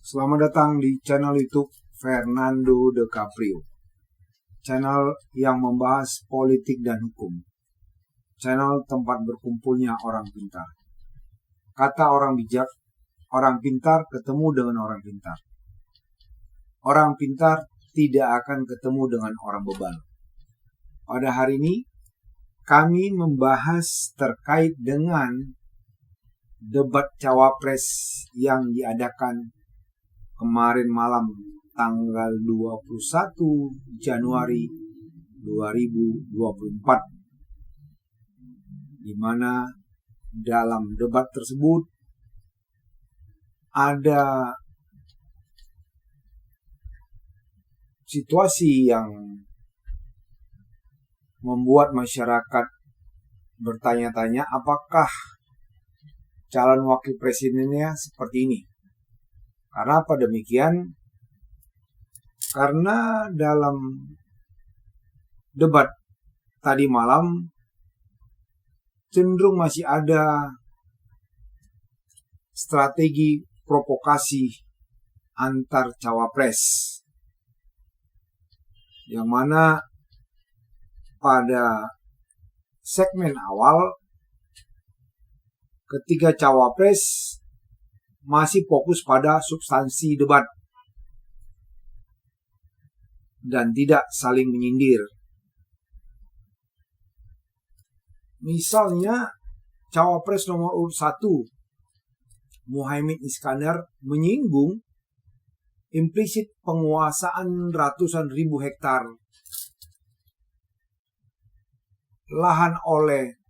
Selamat datang di channel YouTube Fernando De Caprio. Channel yang membahas politik dan hukum. Channel tempat berkumpulnya orang pintar. Kata orang bijak, orang pintar ketemu dengan orang pintar. Orang pintar tidak akan ketemu dengan orang bebal. Pada hari ini, kami membahas terkait dengan debat cawapres yang diadakan kemarin malam tanggal 21 Januari 2024, di mana dalam debat tersebut ada situasi yang membuat masyarakat bertanya-tanya apakah calon wakil presidennya seperti ini. Karena apa demikian? Karena dalam debat tadi malam cenderung masih ada strategi provokasi antar cawapres, yang mana pada segmen awal ketiga cawapres masih fokus pada substansi debat dan tidak saling menyindir. Misalnya cawapres nomor urut 1 Muhaimin Iskandar menyinggung implisit penguasaan ratusan ribu hektar lahan oleh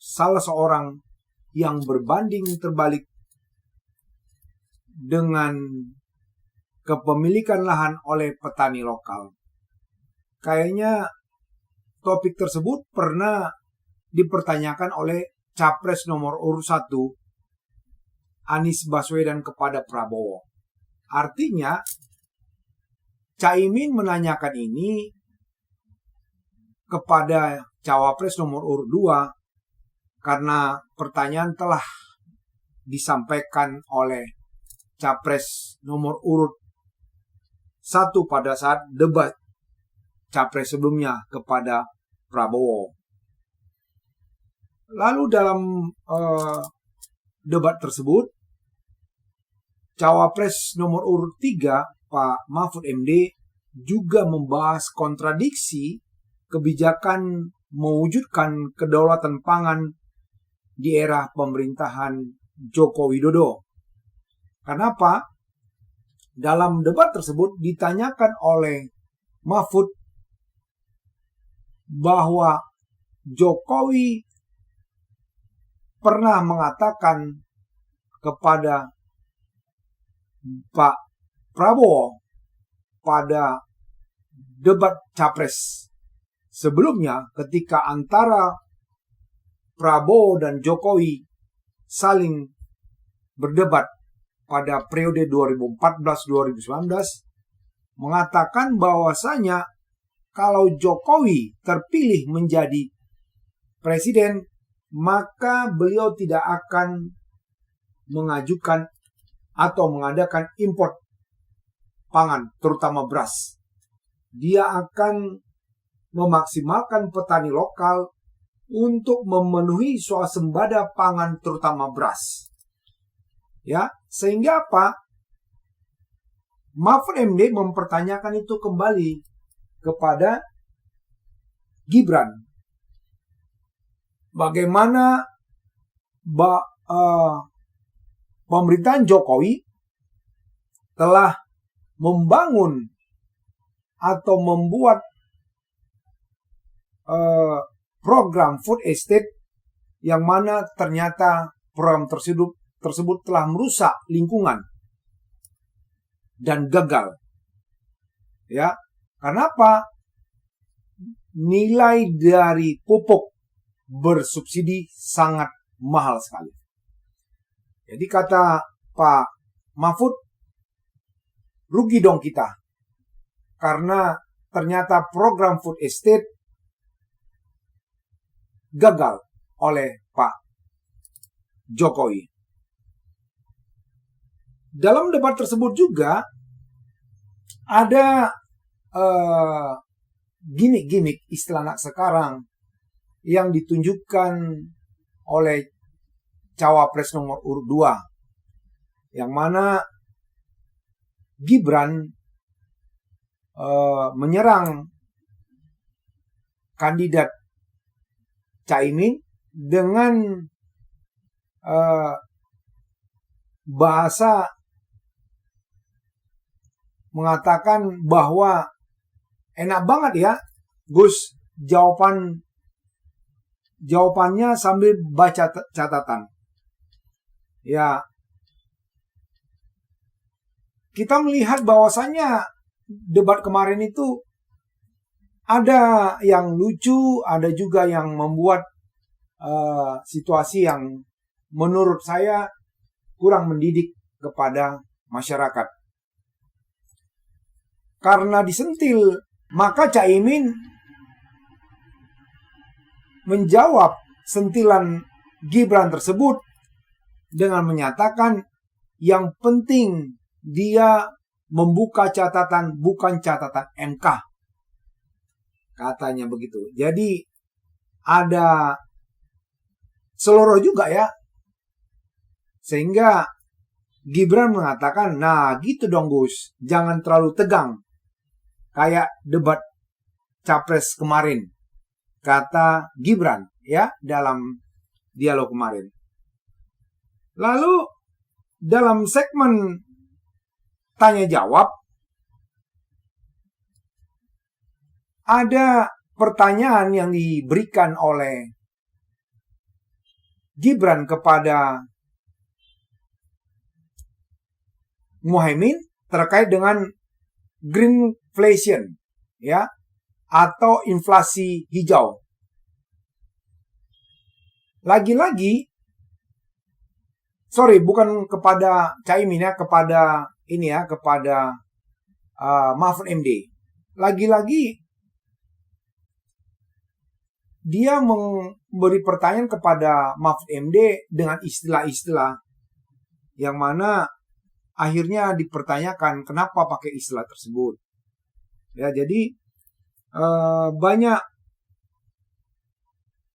salah seorang yang berbanding terbalik dengan kepemilikan lahan oleh petani lokal. Kayaknya topik tersebut pernah dipertanyakan oleh capres nomor urut 1 Anies Baswedan kepada Prabowo. Artinya Caimin menanyakan ini kepada cawapres nomor urut 2 karena pertanyaan telah disampaikan oleh capres nomor urut 1 pada saat debat capres sebelumnya kepada Prabowo. Lalu dalam debat tersebut, cawapres nomor urut 3 Pak Mahfud MD juga membahas kontradiksi kebijakan mewujudkan kedaulatan pangan di era pemerintahan Joko Widodo. Kenapa? Dalam debat tersebut ditanyakan oleh Mahfud bahwa Jokowi pernah mengatakan kepada Pak Prabowo pada debat capres sebelumnya ketika antara Prabowo dan Jokowi saling berdebat pada periode 2014-2019, mengatakan bahwasanya kalau Jokowi terpilih menjadi presiden, maka beliau tidak akan mengajukan atau mengadakan impor pangan, terutama beras. Dia akan memaksimalkan petani lokal untuk memenuhi swasembada pangan terutama beras. Ya, sehingga apa? Mahfud MD mempertanyakan itu kembali kepada Gibran. Bagaimana pemerintahan Jokowi telah membangun atau membuat program food estate yang mana ternyata program tersebut telah merusak lingkungan dan gagal. Ya, kenapa? Nilai dari pupuk bersubsidi sangat mahal sekali. Jadi kata Pak Mahfud, rugi dong kita. Karena ternyata program food estate gagal oleh Pak Jokowi. dalam debat tersebut juga ada gimmick-gimmick istilah anak sekarang yang ditunjukkan oleh cawapres nomor urut 2, yang mana Gibran menyerang kandidat Caimin dengan bahasa mengatakan bahwa enak banget ya Gus jawabannya sambil baca catatan. Ya, kita melihat bahwasannya debat kemarin itu ada yang lucu, ada juga yang membuat situasi yang menurut saya kurang mendidik kepada masyarakat. Karena disentil, maka Caimin menjawab sentilan Gibran tersebut dengan menyatakan yang penting dia membuka catatan bukan catatan MK. Katanya begitu. Jadi ada seloroh juga ya. Sehingga Gibran mengatakan, nah gitu dong Gus, jangan terlalu tegang. Kayak debat capres kemarin, kata Gibran ya dalam dialog kemarin. Lalu dalam segmen tanya jawab ada pertanyaan yang diberikan oleh Gibran kepada Muhaimin terkait dengan greenflation ya, atau inflasi hijau. Lagi-lagi bukan kepada Caimin ya, kepada Mahfud MD. Lagi-lagi dia memberi pertanyaan kepada Mahfud MD dengan istilah-istilah yang mana akhirnya dipertanyakan kenapa pakai istilah tersebut. Ya, jadi banyak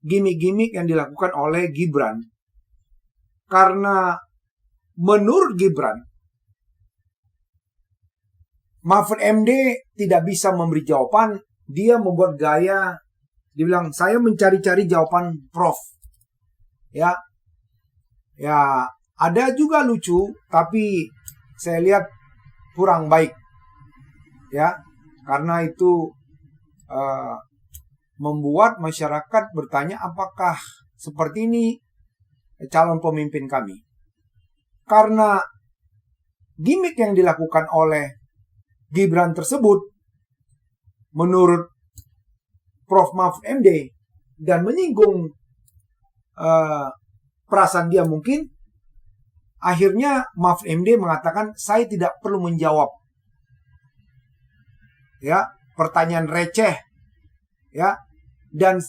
gimmick-gimmick yang dilakukan oleh Gibran. Karena menurut Gibran, Mahfud MD tidak bisa memberi jawaban, dia membuat gaya, dibilang saya mencari-cari jawaban Prof. Ya, ada juga lucu, tapi saya lihat kurang baik, ya, karena itu membuat masyarakat bertanya apakah seperti ini calon pemimpin kami. Karena gimmick yang dilakukan oleh Gibran tersebut menurut Prof. Mahfud MD dan menyinggung perasaan dia mungkin, akhirnya Mahfud MD mengatakan saya tidak perlu menjawab ya pertanyaan receh ya, dan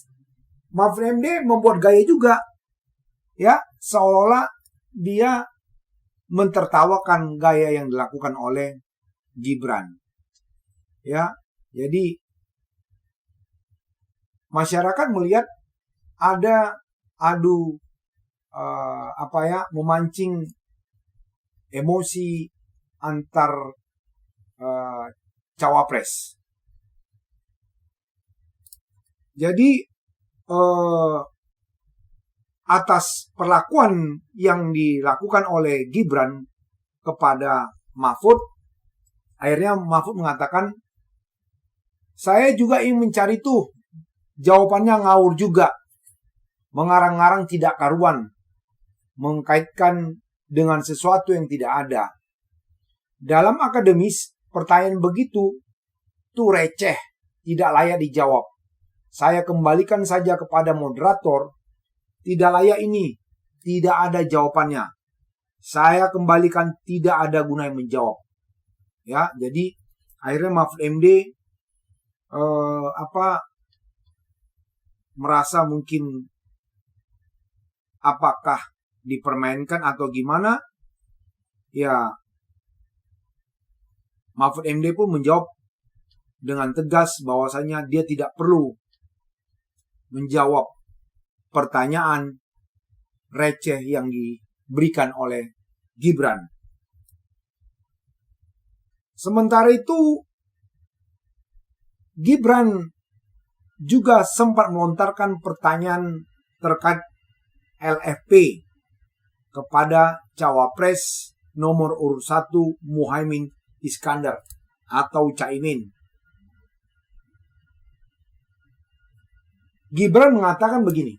Mahfud MD membuat gaya juga ya, seolah-olah dia mentertawakan gaya yang dilakukan oleh Gibran ya. Jadi masyarakat melihat ada memancing emosi antar cawapres. Jadi atas perlakuan yang dilakukan oleh Gibran kepada Mahfud, akhirnya Mahfud mengatakan, saya juga ingin mencari tuh jawabannya ngawur juga, mengarang-arang tidak karuan, mengkaitkan dengan sesuatu yang tidak ada. Dalam akademis, pertanyaan begitu tuh receh, tidak layak dijawab. Saya kembalikan saja kepada moderator, tidak layak ini, tidak ada jawabannya. Saya kembalikan, tidak ada gunanya menjawab. Ya, jadi akhirnya Mahfud MD merasa mungkin apakah dipermainkan atau gimana, ya Mahfud MD pun menjawab dengan tegas bahwasanya dia tidak perlu menjawab pertanyaan receh yang diberikan oleh Gibran. Sementara itu, Gibran juga sempat melontarkan pertanyaan terkait LFP kepada Cawapres nomor urut 1 Muhaimin Iskandar atau Caimin. Gibran mengatakan begini,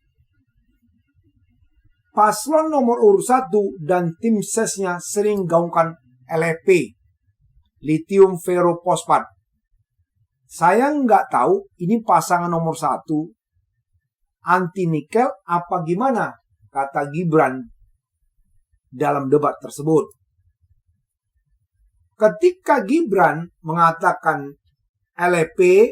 paslon nomor urut 1 dan tim sesnya sering gaungkan LFP, lithium ferrofosfat. Saya nggak tahu ini pasangan nomor 1 anti nikel apa gimana, kata Gibran dalam debat tersebut. Ketika Gibran mengatakan LFP,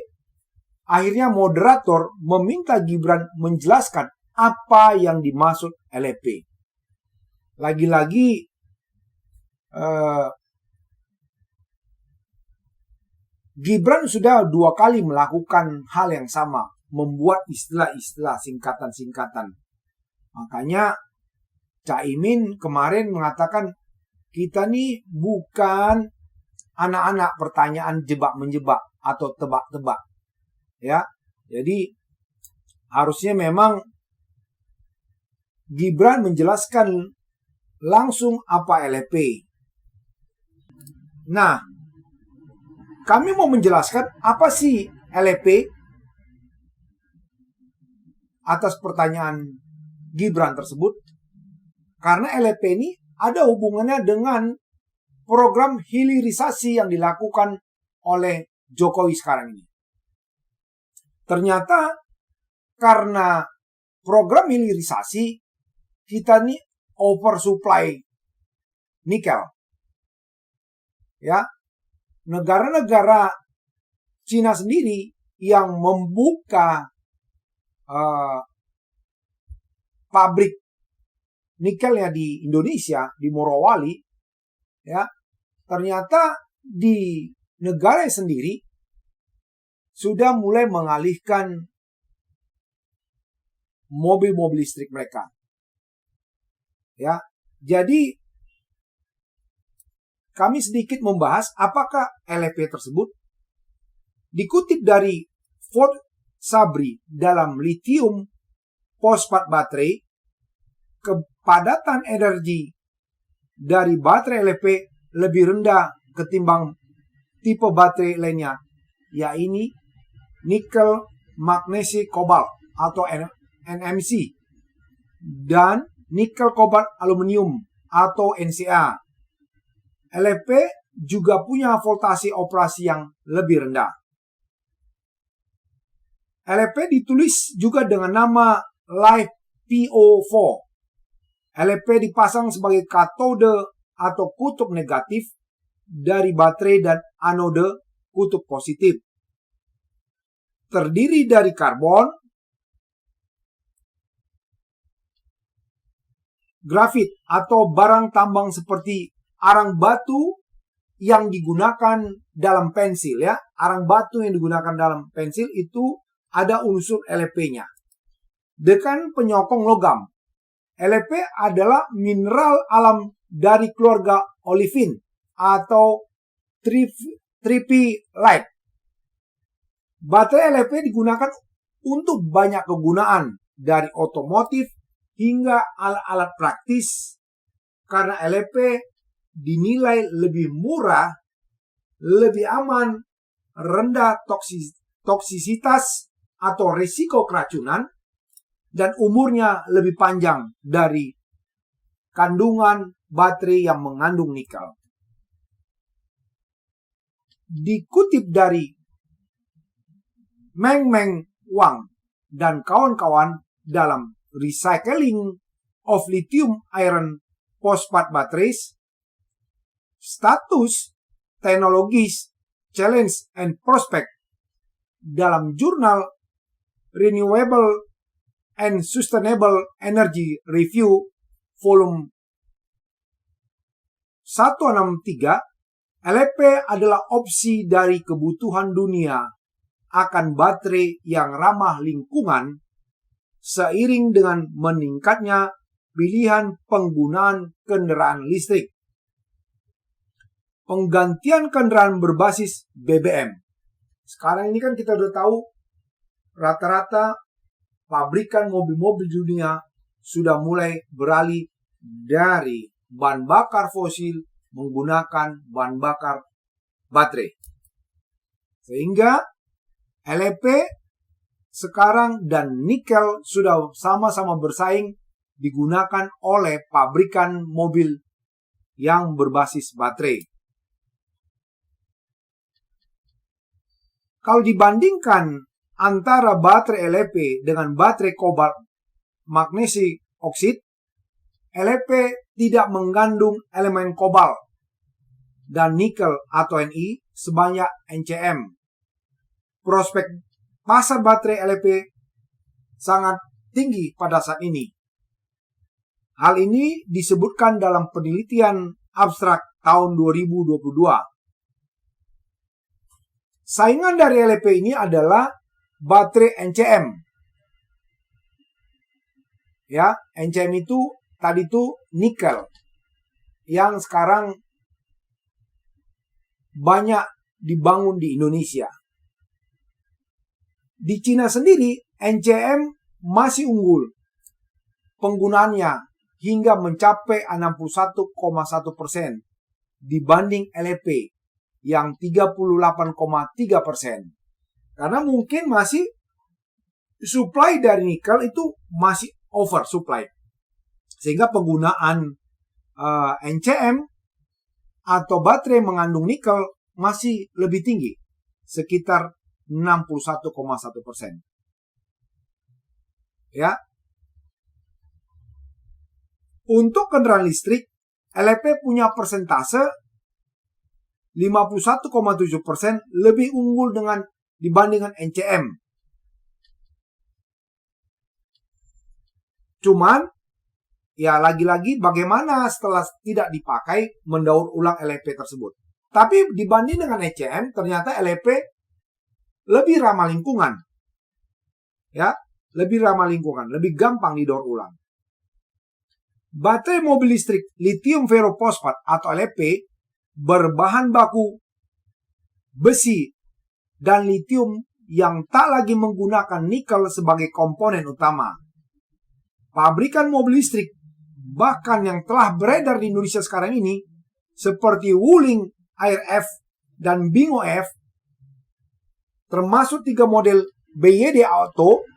akhirnya moderator meminta Gibran menjelaskan apa yang dimaksud LFP. Lagi-lagi Gibran sudah 2 kali melakukan hal yang sama, membuat istilah-istilah singkatan-singkatan. Makanya Caimin kemarin mengatakan kita nih bukan anak-anak pertanyaan jebak-menjebak atau tebak-tebak. Ya, jadi harusnya memang Gibran menjelaskan langsung apa LFP. Nah, kami mau menjelaskan apa sih LFP atas pertanyaan Gibran tersebut. Karena LFP ini ada hubungannya dengan program hilirisasi yang dilakukan oleh Jokowi sekarang ini. Ternyata karena program hilirisasi kita ini oversupply nikel. Ya, negara-negara Cina sendiri yang membuka pabrik nikelnya di Indonesia, di Morowali, ya, ternyata di negara sendiri sudah mulai mengalihkan mobil-mobil listrik mereka. Ya, jadi kami sedikit membahas apakah LFP tersebut. Dikutip dari Ford Sabri dalam lithium fosfat baterai, kepadatan energi dari baterai LFP lebih rendah ketimbang tipe baterai lainnya, yaitu nikel, magnesi, kobalt atau NMC, dan nikel, kobalt, aluminium atau NCA. LFP juga punya voltase operasi yang lebih rendah. LFP ditulis juga dengan nama LiFePO4. LFP dipasang sebagai katode atau kutub negatif dari baterai dan anode kutub positif. Terdiri dari karbon, grafit atau barang tambang seperti arang batu yang digunakan dalam pensil, ya. Arang batu yang digunakan dalam pensil itu ada unsur LFP-nya. Dengan penyokong logam. LFP adalah mineral alam dari keluarga olivin atau tripilite. Baterai LFP digunakan untuk banyak kegunaan, dari otomotif hingga alat-alat praktis, karena LFP dinilai lebih murah, lebih aman, rendah toksisitas atau risiko keracunan, dan umurnya lebih panjang dari kandungan baterai yang mengandung nikel. Dikutip dari Meng Wang dan kawan-kawan dalam Recycling of Lithium Iron Phosphate Batteries, Status Teknologis Challenge and Prospect dalam jurnal Renewable and Sustainable Energy Review volume 163 LFP adalah opsi dari kebutuhan dunia akan baterai yang ramah lingkungan seiring dengan meningkatnya pilihan penggunaan kendaraan listrik. Penggantian kendaraan berbasis BBM. Sekarang ini kan kita udah tahu rata-rata pabrikan mobil-mobil dunia sudah mulai beralih dari bahan bakar fosil menggunakan bahan bakar baterai. Sehingga LFP sekarang dan nikel sudah sama-sama bersaing digunakan oleh pabrikan mobil yang berbasis baterai. Kalau dibandingkan antara baterai LFP dengan baterai kobalt magnesium oksid, LFP tidak mengandung elemen kobalt dan nikel atau Ni sebanyak NCM. Prospek pasar baterai LFP sangat tinggi pada saat ini. Hal ini disebutkan dalam penelitian abstrak tahun 2022. Saingan dari LFP ini adalah baterai NCM. Ya, NCM itu tadi itu nikel yang sekarang banyak dibangun di Indonesia. Di Cina sendiri, NCM masih unggul penggunaannya hingga mencapai 61,1% dibanding LFP yang 38,3%. Karena mungkin masih supply dari nikel itu masih over supply. Sehingga penggunaan NCM atau baterai mengandung nikel masih lebih tinggi, sekitar 61,1%. Ya. Untuk kendaraan listrik, LFP punya persentase 51,7% lebih unggul dibandingkan NCM. Cuman, ya lagi-lagi bagaimana setelah tidak dipakai mendaur ulang LFP tersebut. Tapi dibanding dengan NCM, ternyata LFP lebih ramah lingkungan. Ya, lebih ramah lingkungan, lebih gampang didaur ulang. Baterai mobil listrik lithium ferrofosfat atau LFP berbahan baku besi dan lithium yang tak lagi menggunakan nikel sebagai komponen utama. Pabrikan mobil listrik bahkan yang telah beredar di Indonesia sekarang ini seperti Wuling Air F dan Bingo F, termasuk 3 model BYD Auto,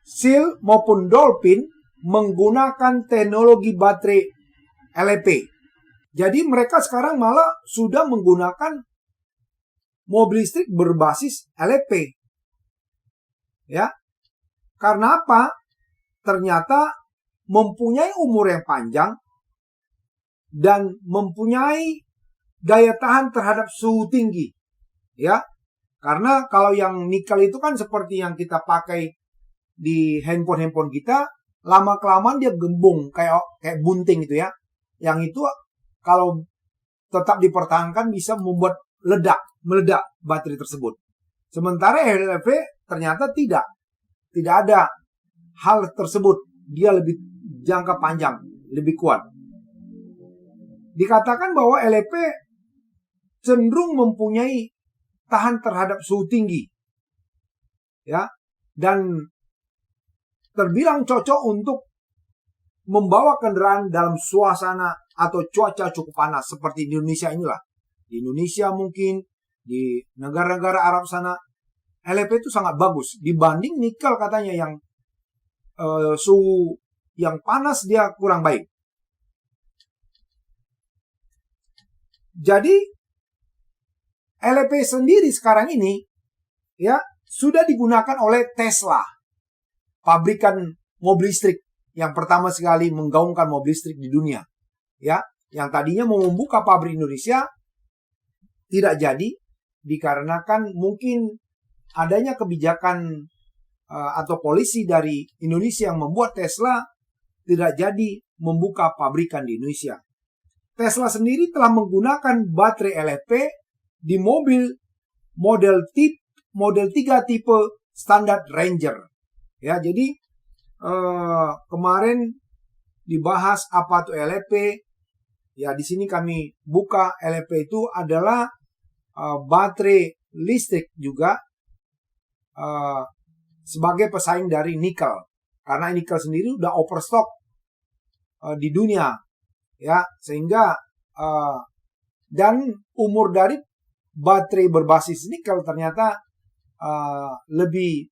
Seal maupun Dolphin menggunakan teknologi baterai LFP. Jadi mereka sekarang malah sudah menggunakan mobil listrik berbasis LFP. Ya. Karena apa? Ternyata mempunyai umur yang panjang dan mempunyai daya tahan terhadap suhu tinggi. Ya. Karena kalau yang nikel itu kan seperti yang kita pakai di handphone kita, lama-kelamaan dia gembung kayak bunting itu ya. Yang itu kalau tetap dipertahankan bisa membuat meledak baterai tersebut. Sementara LFP ternyata tidak ada hal tersebut. Dia lebih jangka panjang, lebih kuat. Dikatakan bahwa LFP cenderung mempunyai tahan terhadap suhu tinggi. Ya, dan terbilang cocok untuk membawa kendaraan dalam suasana atau cuaca cukup panas seperti di Indonesia inilah. Di Indonesia mungkin, di negara-negara Arab sana, LFP itu sangat bagus. Dibanding nikel katanya yang suhu yang panas dia kurang baik. Jadi, LFP sendiri sekarang ini ya sudah digunakan oleh Tesla, pabrikan mobil listrik yang pertama sekali menggaungkan mobil listrik di dunia. Ya, yang tadinya mau membuka pabrik Indonesia tidak jadi dikarenakan mungkin adanya kebijakan atau polisi dari Indonesia yang membuat Tesla tidak jadi membuka pabrikan di Indonesia. Tesla sendiri telah menggunakan baterai LFP di mobil model 3 tipe standar Ranger. Ya, jadi kemarin dibahas apa itu LFP. Ya, di sini kami buka LFP itu adalah baterai listrik juga sebagai pesaing dari nikel. Karena nikel sendiri udah overstock di dunia. Ya, sehingga dan umur dari baterai berbasis nikel ternyata lebih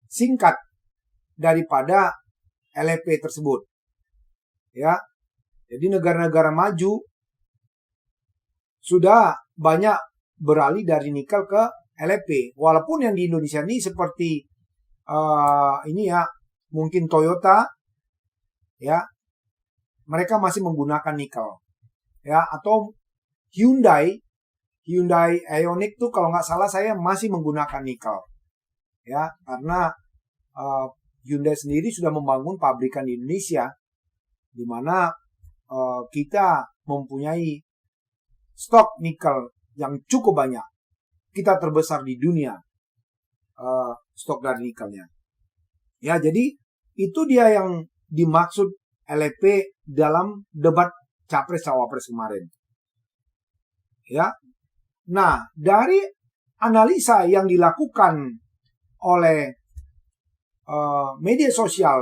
singkat daripada LFP tersebut. Ya. Jadi negara-negara maju sudah banyak beralih dari nikel ke LFP. Walaupun yang di Indonesia ini seperti ini ya, mungkin Toyota ya, mereka masih menggunakan nikel. Ya, atau Hyundai Ioniq tuh kalau nggak salah saya masih menggunakan nikel. Ya, karena Hyundai sendiri sudah membangun pabrikan di Indonesia, di mana kita mempunyai stok nikel yang cukup banyak. Kita terbesar di dunia stok dari nikelnya. Ya, jadi itu dia yang dimaksud LFP dalam debat Capres-Cawapres kemarin. Ya. Nah, dari analisa yang dilakukan oleh media sosial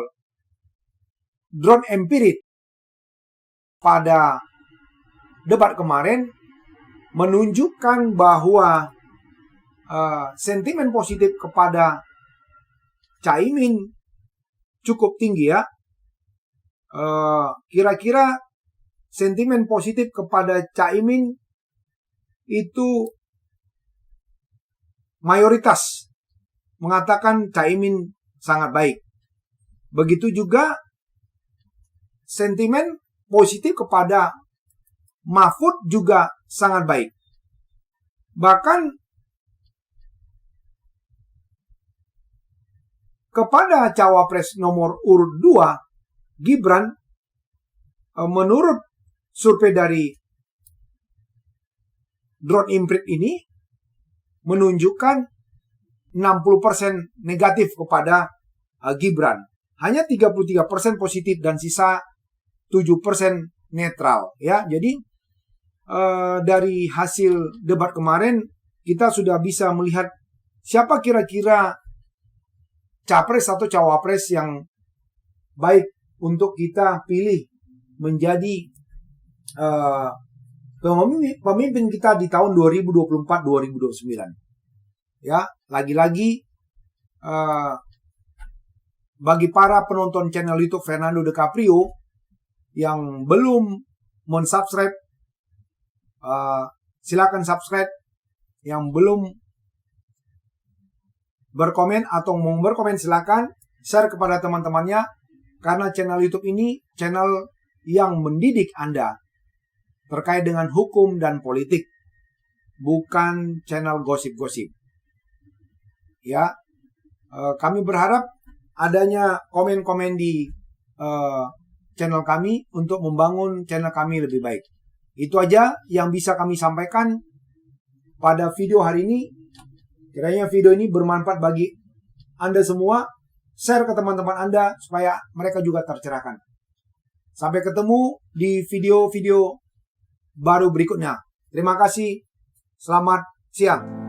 Drone Empiric pada debat kemarin menunjukkan bahwa sentimen positif kepada Caimin cukup tinggi ya. Kira-kira sentimen positif kepada Caimin itu mayoritas mengatakan Caimin sangat baik. Begitu juga sentimen positif kepada Mahfud juga sangat baik. Bahkan kepada cawapres nomor urut 2 Gibran, menurut survei dari Drone Empiric ini menunjukkan 60% negatif kepada Gibran. Hanya 33% positif dan sisa 7% netral. Ya, jadi dari hasil debat kemarin kita sudah bisa melihat siapa kira-kira capres atau cawapres yang baik untuk kita pilih menjadi pemimpin kita di tahun 2024-2029. Ya, lagi-lagi bagi para penonton channel YouTube Fernando DeCaprio yang belum mensubscribe, silakan subscribe. Yang belum berkomen atau mau berkomen silakan share kepada teman-temannya, karena channel YouTube ini channel yang mendidik Anda terkait dengan hukum dan politik, bukan channel gosip-gosip. Ya, kami berharap adanya komen-komen di channel kami untuk membangun channel kami lebih baik. Itu aja yang bisa kami sampaikan pada video hari ini. Kiranya video ini bermanfaat bagi Anda semua. Share ke teman-teman Anda supaya mereka juga tercerahkan. Sampai ketemu di video-video baru berikutnya. Terima kasih. Selamat siang.